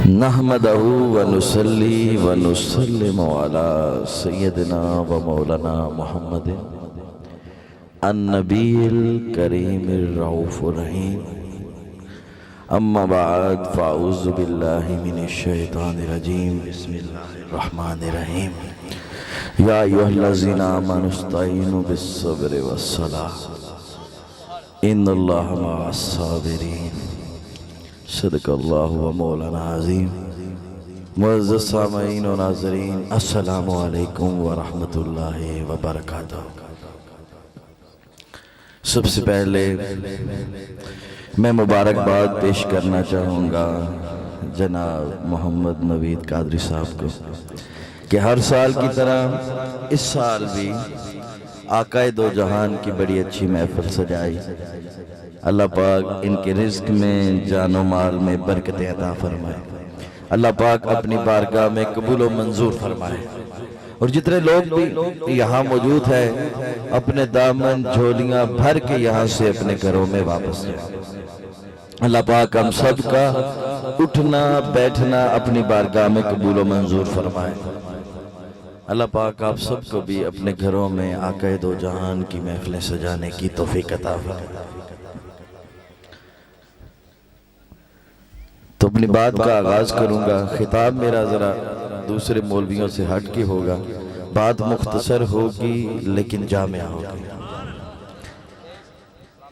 नहमदहु व नुसल्ली व नुसल्लिमु अला सय्यदिना व मौलाना मुहम्मद अन्नबील करीमिर रऊफुर रहीम। अम्मा बाद फ़अऊज़ु बिल्लाहि मिनश शैतानिर रजीम। बिस्मिल्लाहिर रहमानिर रहीम। या अय्युहल्लज़ीना आमनु इस्तईनु बिस्सब्रि वस्सलाह इन्नल्लाहा मअस साबिरीन। सदक़ल्लाहु व मौलाना अज़ीम। मुअज़्ज़ज़ सामईन व नाज़रीन, अस्सलामु अलैकुम व रहमतुल्लाहि व बरकातुहू। सबसे पहले मैं मुबारकबाद पेश करना चाहूँगा जनाब मोहम्मद नवीद कादरी साहब को कि हर साल की तरह इस साल भी आकाए दो जहान की बड़ी अच्छी महफिल सजाई। अल्लाह पाक इनके रिज़्क़ में जानो माल में बरकतें अता फरमाए। अल्लाह पाक अपनी बारगाह में कबूल व मंजूर फरमाए। और जितने लोग भी यहाँ मौजूद है अपने दामन झोलियाँ भर के यहाँ से अपने घरों में वापस जाए। अल्लाह पाक हम सब का उठना बैठना अपनी बारगाह में कबूल व मंजूर फरमाए। अल्लाह पाक आप सबको भी अपने घरों में आकाए दो जहान की महफिलें सजाने की तौफीक अता फरमाए। तो अपनी बात का आगाज करूंगा। खिताब मेरा जरा दूसरे मौलवियों से हट के होगा। बात मुख्तसर होगी लेकिन जामिया होगी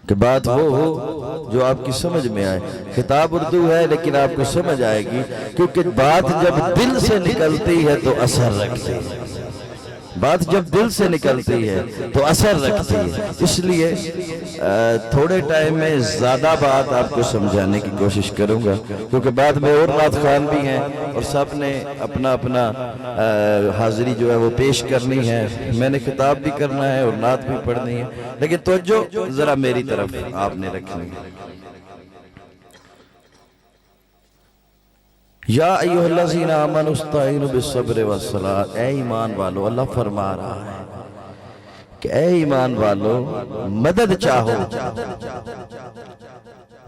कि बात वो हो जो आपकी समझ में आए। खिताब उर्दू है लेकिन आपको समझ आएगी, क्योंकि बात जब दिल से निकलती है तो असर रखती है। बात जब दिल से निकलती है तो असर रखती है। इसलिए थोड़े टाइम में ज़्यादा बात आपको समझाने की कोशिश करूंगा, क्योंकि बाद में और नात खान भी हैं और सब ने अपना अपना हाजिरी जो है वो पेश करनी है। मैंने खिताब भी करना है और नात भी पढ़नी है, लेकिन तवज्जो ज़रा मेरी तरफ आपने रखनी है। या अय्युहल्लज़ीना आमनु इस्तईनु बिस्सब्रि वस्सलाह। ए ईमान वालो, अल्लाह फरमा रहा है कि ए ईमान वालो मदद चाहो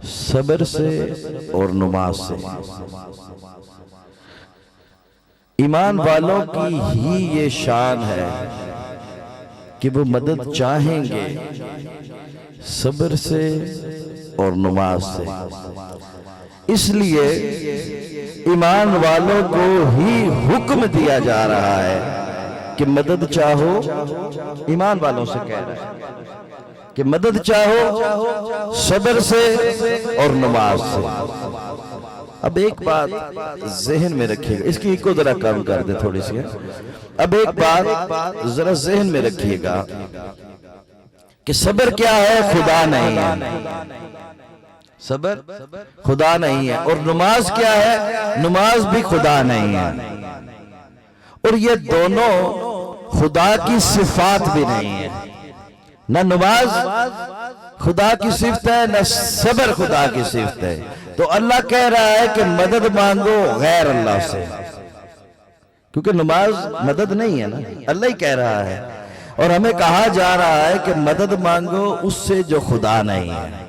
सब्र से और नमाज से। ईमान वालों की ही ये शान है कि वो मदद चाहेंगे सब्र से और नमाज से। इसलिए ईमान वालों को ही हुक्म दिया जा रहा है कि मदद चाहो। ईमान वालों से कह रहा है कि मदद चाहो सब्र से और नमाज से। अब एक बात जहन में रखिएगा, इसकी इको जरा कम कर दे थोड़ी सी। अब एक बात जरा जहन में रखिएगा कि सब्र क्या है? खुदा नहीं है। सब्र खुदा नहीं है। और नमाज क्या है? नमाज भी खुदा नहीं है। और ये दोनों खुदा की सिफात भी नहीं है। न नमाज खुदा की सिफत है, न सब्र खुदा की सिफत है। तो अल्लाह कह रहा है कि मदद मांगो गैर अल्लाह से, क्योंकि नमाज मदद नहीं है ना, अल्लाह ही कह रहा है। और हमें कहा जा रहा है कि मदद मांगो उससे जो खुदा नहीं है,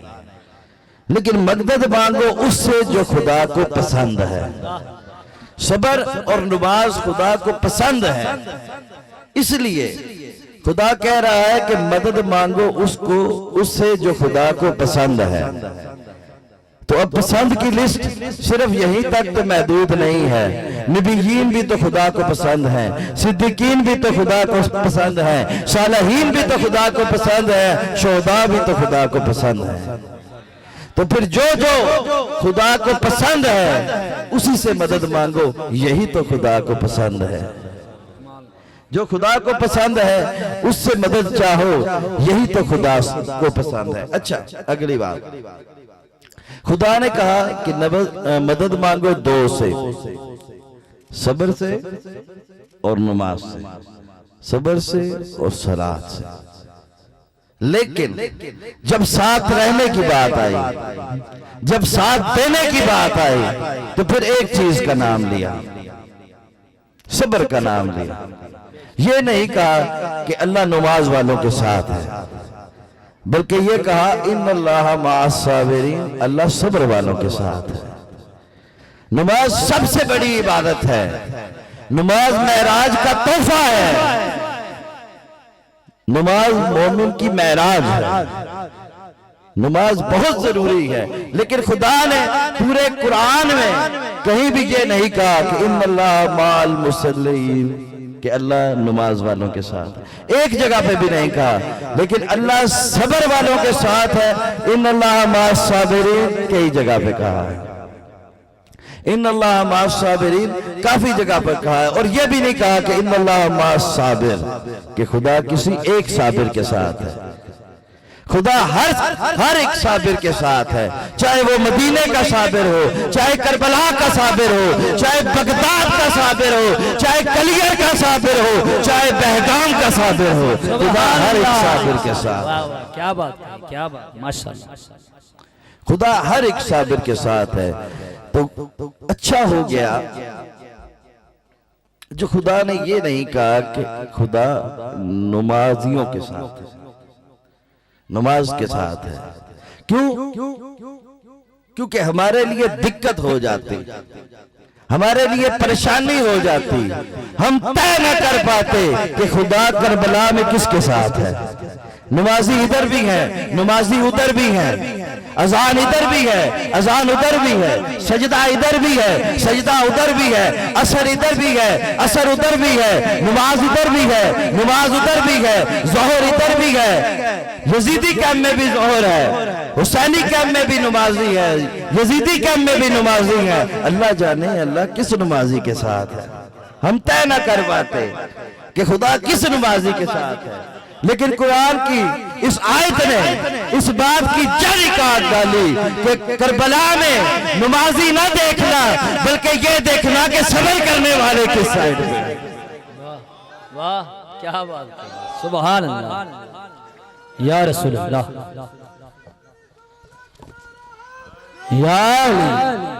लेकिन मदद मांगो उससे जो खुदा को पसंद है। सब्र और नमाज खुदा को पसंद है, इसलिए खुदा कह रहा है कि मदद मांगो उसको उससे जो खुदा को पसंद है। तो अब पसंद की लिस्ट सिर्फ यहीं तक तो महदूद नहीं है। नबीयीन भी तो खुदा को पसंद हैं, सिद्दीकीन भी तो खुदा को पसंद हैं, सालिहीन भी तो खुदा को पसंद है, शोहदा भी तो खुदा को पसंद है। तो फिर जो जो खुदा को पसंद है उसी से मदद मांगो, यही तो खुदा को पसंद है। जो खुदा को पसंद है उससे मदद चाहो, यही तो खुदा को पसंद है। अच्छा, अगली बात, खुदा ने कहा कि मदद मांगो दो से, सब्र से और नमाज से, सब्र से और सलात से। लेकिन जब साथ रहने की बात आई, जब साथ देने की बात आई, तो फिर एक चीज का नाम लिया, सब्र का नाम लिया। ये नहीं कहा कि अल्लाह नमाज वालों के साथ है, बल्कि ये कहा इन्नल्लाहा मअस साबिरीन, अल्लाह सब्र वालों के साथ है। नमाज सबसे बड़ी इबादत है। नमाज मेराज का तोहफा है। नमाज मोमिन की मेराज है। नमाज बहुत जरूरी है, लेकिन खुदा ने पूरे कुरान में कहीं भी ये नहीं कहा कि इन्नल्लाह माल मुसल्लीन, कि अल्लाह नमाज वालों के साथ है। एक जगह पे भी नहीं कहा, लेकिन अल्लाह सबर वालों के साथ है। इन्नल्लाह मास साबिरीन कई जगह पे कहा है। इन्नल्लाह मास साबिरीन काफी जगह पर कहा है। और यह भी नहीं कहा कि इन्नल्लाह मास साबिर, कि खुदा किसी एक साबिर के साथ है। खुदा हर एक साबिर के साथ है, चाहे वो मदीने का साबिर हो, चाहे करबला का साबिर हो, चाहे बगदाद का साबिर हो, चाहे कलियर का साबिर हो, चाहे बहगाम का साबिर हो। खुदा हर एक साबिर के साथ। क्या बात, क्या बात, माशाअल्लाह। खुदा हर एक साबिर के साथ है। तो अच्छा हो गया जो खुदा ने ये नहीं कहा कि खुदा नमाजियों के साथ है, नमाज के साथ है। क्यों? क्योंकि हमारे लिए दिक्कत हो जाती, हमारे लिए परेशानी हो जाती, हम तय न कर पाते कि खुदा करबला में किसके साथ है। नमाजी इधर भी है, नमाजी उधर भी है, अजान इधर भी है, अजान उधर भी है, सजदा इधर भी है, सजदा उधर भी है, असर इधर भी है, असर उधर भी है, नमाज इधर भी है, नमाज उधर भी है, जोहर इधर भी है, यजीदी कैम्प में भी जोहर है, हुसैनी कैम्प में भी नमाजी है, यजीदी कैम्प में भी नमाजी है। अल्लाह जाने अल्लाह किस नमाजी के साथ है। हम तय न कर पाते कि खुदा किस नमाजी के साथ है, लेकिन कुरान की इस आयत ने इस बात की जड़ काट डाली कि करबला में नमाजी ना देखना, बल्कि ये देखना कि सबर करने वाले किस साइड में। वाह, क्या बात, सुभान अल्लाह, या रसूल अल्लाह, या अली।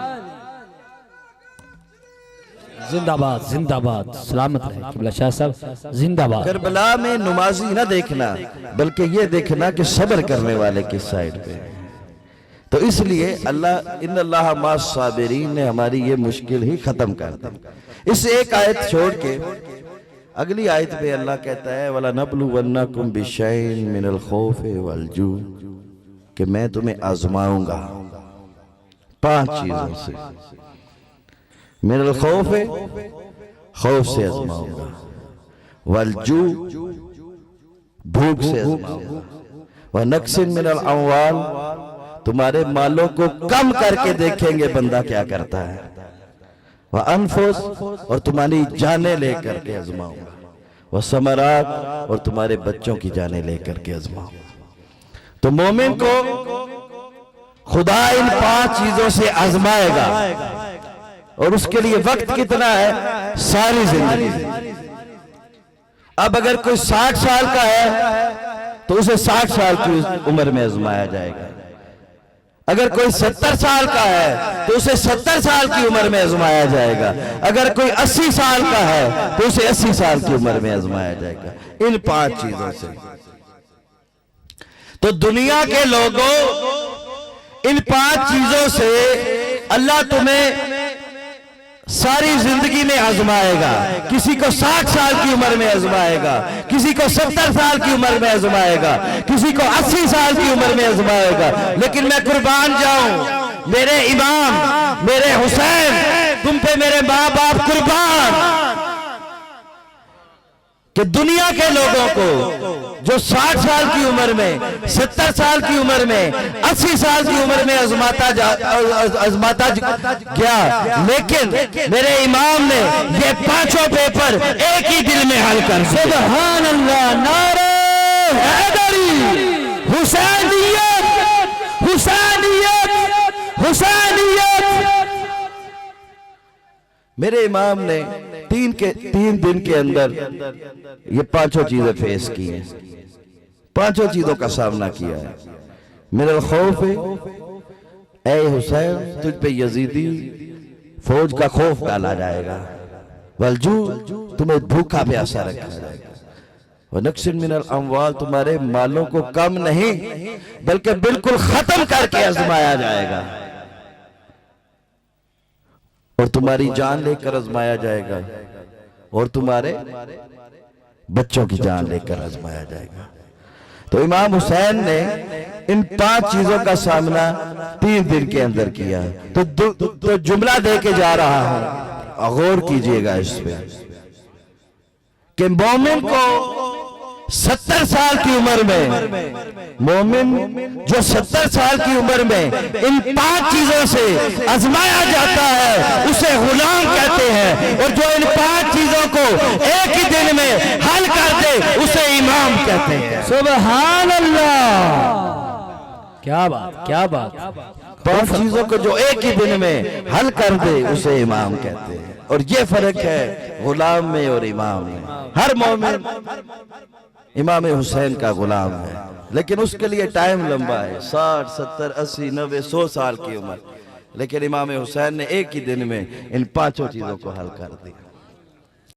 जिंदाबाद, जिंदाबाद, सलामत रहे किबला शाह साहब, जिंदाबाद। करबला में नमाजी ना देखना, बल्कि ये देखना कि सब्र करने वाले किस साइड पे। तो इसलिए अल्लाह इन्नल्लाह मास साबिरीन ने हमारी ये मुश्किल ही खत्म कर दी। इस एक आयत छोड़ के अगली आयत पे अल्लाह कहता है वला नबलुवन्नकुम बिशैइन मिनल खौफि वल जू, कि मैं तुम्हें आजमाऊंगा 5 चीजों से। मिनल खौफ, खौफ से आजमाऊंगा, वलजू भूख से आजमाऊंगा, व नक्सिन मिनल अमवाल तुम्हारे मालों को कम करके देखेंगे बंदा क्या करता है, वह अनफुस और तुम्हारी जानें लेकर के आजमाऊंगा, वह समरात और तुम्हारे बच्चों की जानें लेकर के आजमाऊंगा। तो मोमिन को खुदा इन 5 चीजों से आजमाएगा, और उसके लिए वक्त कितना है? सारी जिंदगी। अब अगर कोई 60 साल का है तो उसे 60 साल की उम्र में आजमाया जाएगा। अगर कोई 70 साल का है तो उसे 70 साल की उम्र में आजमाया जाएगा। अगर कोई 80 साल का है तो उसे 80 साल की उम्र में आजमाया जाएगा, इन 5 चीजों से। तो दुनिया के लोगों, इन 5 चीजों से अल्लाह तुम्हें सारी जिंदगी में आजमाएगा। किसी को 60 साल की उम्र में आजमाएगा, किसी को 70 साल की उम्र में आजमाएगा, किसी को 80 साल की उम्र में आजमाएगा। लेकिन मैं कुर्बान जाऊं मेरे इमाम, मेरे हुसैन, तुम पे मेरे माँ बाप कुर्बान, कि दुनिया के लोगों को जो 60 साल की उम्र में, 70 साल की उम्र में, 80 साल की उम्र में आजमाता गया, लेकिन मेरे इमाम ने ये 5 पेपर एक ही दिल में हल कर दिए। सुभान अल्लाह, नारे हैदरी, हुसैनियत, हुसैनियत, हुसैनियत। मेरे इमाम ने 3 दिन के अंदर ये 5 चीजें फेस की हैं, 5 चीजों का सामना किया है। मिनल खौफ, ऐ हुसैन तुझ पे यजीदी फौज का खौफ डाला जाएगा, वलजू तुम्हें भूखा प्यासा रखा जाएगा, व नक्सिन मिनल अमवाल तुम्हारे मालों को कम नहीं बल्कि बिल्कुल खत्म करके आजमाया जाएगा। तुम्हारी जान लेकर आजमाया जाएगा और तुम्हारे बच्चों की जान लेकर आजमाया जाएगा। तो इमाम हुसैन ने इन 5 चीजों का सामना 3 दिन के अंदर किया। तो जुमला दे के जा रहा हूं, गौर कीजिएगा इस पे कि मोमिन को 70 साल की उम्र में, मोमिन जो 70 साल की उम्र में इन 5 चीजों से आजमाया जाता है उसे गुलाम कहते हैं, और जो इन 5 चीजों को एक ही दिन में हल कर दे उसे इमाम कहते हैं। सुभान अल्लाह, क्या बात, क्या बात। 5 चीजों को जो एक ही दिन में हल कर दे उसे इमाम कहते हैं। और ये फर्क है गुलाम में और इमाम में। हर मोमिन इमाम हुसैन का गुलाम है, लेकिन उसके लिए टाइम लंबा है, 60, 70, 80, 90, 100 साल की उम्र। लेकिन इमाम हुसैन ने एक ही दिन में इन 5 चीजों को हल कर दिया।